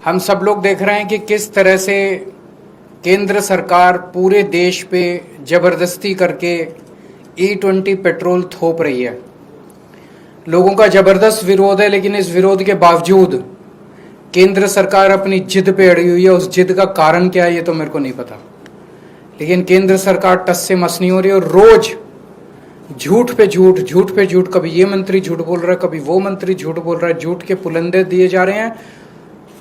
हम सब लोग देख रहे हैं कि किस तरह से केंद्र सरकार पूरे देश पे जबरदस्ती करके E20 पेट्रोल थोप रही है। लोगों का जबरदस्त विरोध है, लेकिन इस विरोध के बावजूद केंद्र सरकार अपनी जिद पे अड़ी हुई है। उस जिद का कारण क्या है ये तो मेरे को नहीं पता, लेकिन केंद्र सरकार टस से मस नहीं हो रही और रोज झूठ पे झूठ, झूठ पे झूठ, कभी ये मंत्री झूठ बोल रहा है, कभी वो मंत्री झूठ बोल रहा है, झूठ के पुलंदे दिए जा रहे हैं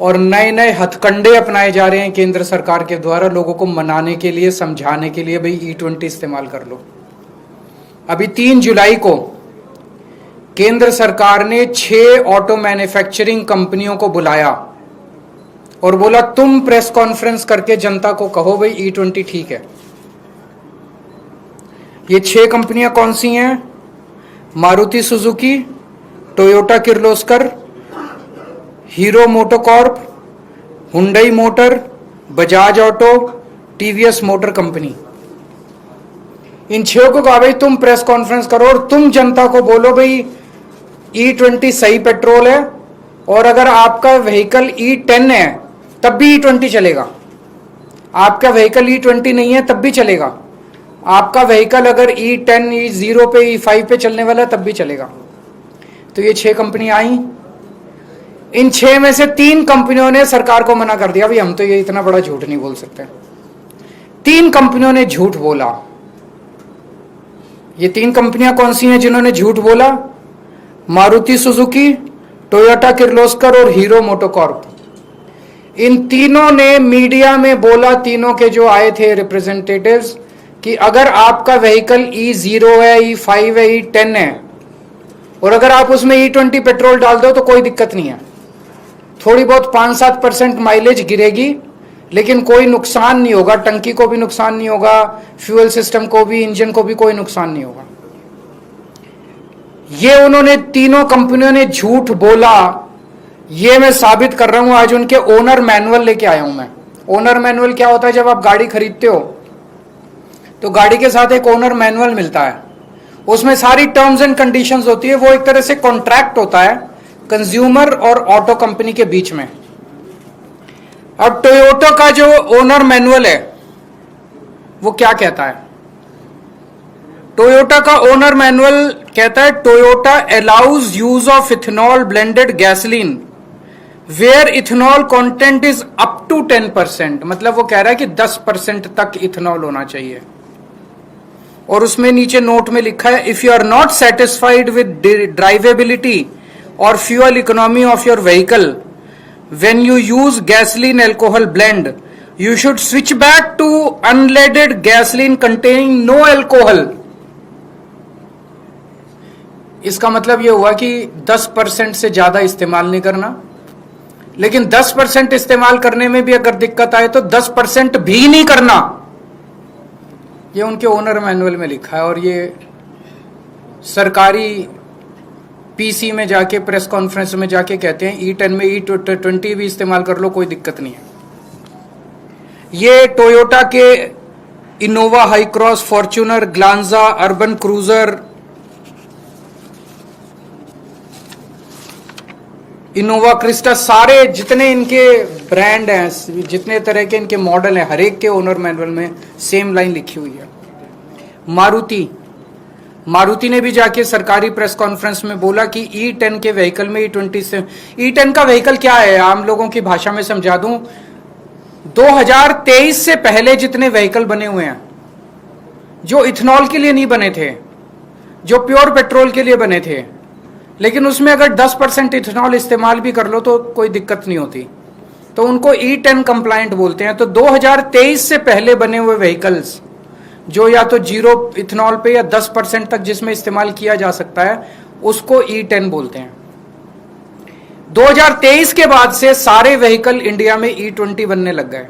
और नए नए हथकंडे अपनाए जा रहे हैं केंद्र सरकार के द्वारा लोगों को मनाने के लिए, समझाने के लिए, भाई E20 इस्तेमाल कर लो। अभी 3 जुलाई को केंद्र सरकार ने 6 ऑटो मैन्युफैक्चरिंग कंपनियों को बुलाया और बोला तुम प्रेस कॉन्फ्रेंस करके जनता को कहो भाई E20 ठीक है। ये 6 कंपनियां कौन सी हैं? Maruti Suzuki, Toyota Kirloskar, Hero MotoCorp, Hyundai Motor, Bajaj Auto, TVS Motor Company. इन 6 को कहा भाई तुम प्रेस कॉन्फ्रेंस करो और तुम जनता को बोलो भाई E20 सही पेट्रोल है और अगर आपका व्हीकल E10 है तब भी E20 चलेगा, आपका व्हीकल E20 नहीं है तब भी चलेगा, आपका व्हीकल अगर E10, E0 पे, E5 पे चलने वाला है तब भी चलेगा। तो ये 6 कंपनियां आई। इन 6 में से 3 कंपनियों ने सरकार को मना कर दिया, भाई हम तो ये इतना बड़ा झूठ नहीं बोल सकते। 3 कंपनियों ने झूठ बोला। ये 3 कंपनियां कौन सी हैं जिन्होंने झूठ बोला? मारुति सुजुकी, टोयोटा किर्लोस्कर और हीरो मोटोकॉर्प। इन तीनों ने मीडिया में बोला, तीनों के जो आए थे रिप्रेजेंटेटिव्स, कि अगर आपका व्हीकल E0 है, E5 है, E10 है और अगर आप उसमें E20 पेट्रोल डाल दो तो कोई दिक्कत नहीं है। थोड़ी बहुत 5-7% माइलेज गिरेगी लेकिन कोई नुकसान नहीं होगा, टंकी को भी नुकसान नहीं होगा, फ्यूल सिस्टम को भी, इंजन को भी कोई नुकसान नहीं होगा। ये उन्होंने तीनों कंपनियों ने झूठ बोला। ये मैं साबित कर रहा हूं, आज उनके ओनर मैनुअल लेके आया हूं मैं। ओनर मैनुअल क्या होता है? जब आप गाड़ी खरीदते हो तो गाड़ी के साथ एक ओनर मैनुअल मिलता है, उसमें सारी टर्म्स एंड कंडीशंस होती है। वो एक तरह से कॉन्ट्रैक्ट होता है कंज्यूमर और ऑटो कंपनी के बीच में। अब टोयोटा का जो ओनर मैनुअल है वो क्या कहता है? टोयोटा का ओनर मैनुअल कहता है Toyota allows use of ethanol blended gasoline where ethanol content is up to 10%। मतलब वो कह रहा है कि 10% तक इथेनॉल होना चाहिए। और उसमें नीचे नोट में लिखा है if you are not satisfied with drivability और fuel economy of your vehicle when you use gasoline alcohol blend you should switch back to unleaded gasoline containing no alcohol. इसका मतलब यह हुआ कि 10% से ज्यादा इस्तेमाल नहीं करना, लेकिन 10% इस्तेमाल करने में भी अगर दिक्कत आए तो 10% भी नहीं करना। ये उनके ओनर मैनुअल में लिखा है और ये सरकारी पीसी में जाके, प्रेस कॉन्फ्रेंस में जाके कहते हैं E10 में E20 भी इस्तेमाल कर लो, कोई दिक्कत नहीं है। ये टोयोटा के Innova high cross, Fortuner, Glanza, urban cruiser, Innova Crysta, सारे जितने इनके ब्रांड हैं, जितने तरह के इनके मॉडल हैं, हर एक के ओनर मैनुअल में सेम लाइन लिखी हुई है। मारुति ने भी जाके सरकारी प्रेस कॉन्फ्रेंस में बोला कि E10 के व्हीकल में E20 से, E10 का व्हीकल क्या है आम लोगों की भाषा में समझा दूं, 2023 से पहले जितने व्हीकल बने हुए हैं जो इथेनॉल के लिए नहीं बने थे, जो प्योर पेट्रोल के लिए बने थे, लेकिन उसमें अगर 10% इथेनॉल इस्तेमाल भी कर लो तो कोई दिक्कत नहीं होती, तो उनको E10 कंप्लायंट बोलते हैं। तो 2023 से पहले बने हुए व्हीकल्स जो या तो 0 इथेनॉल पे या 10% तक जिसमें इस्तेमाल किया जा सकता है उसको E10 बोलते हैं। 2023 के बाद से सारे व्हीकल इंडिया में E20 बनने लग गए।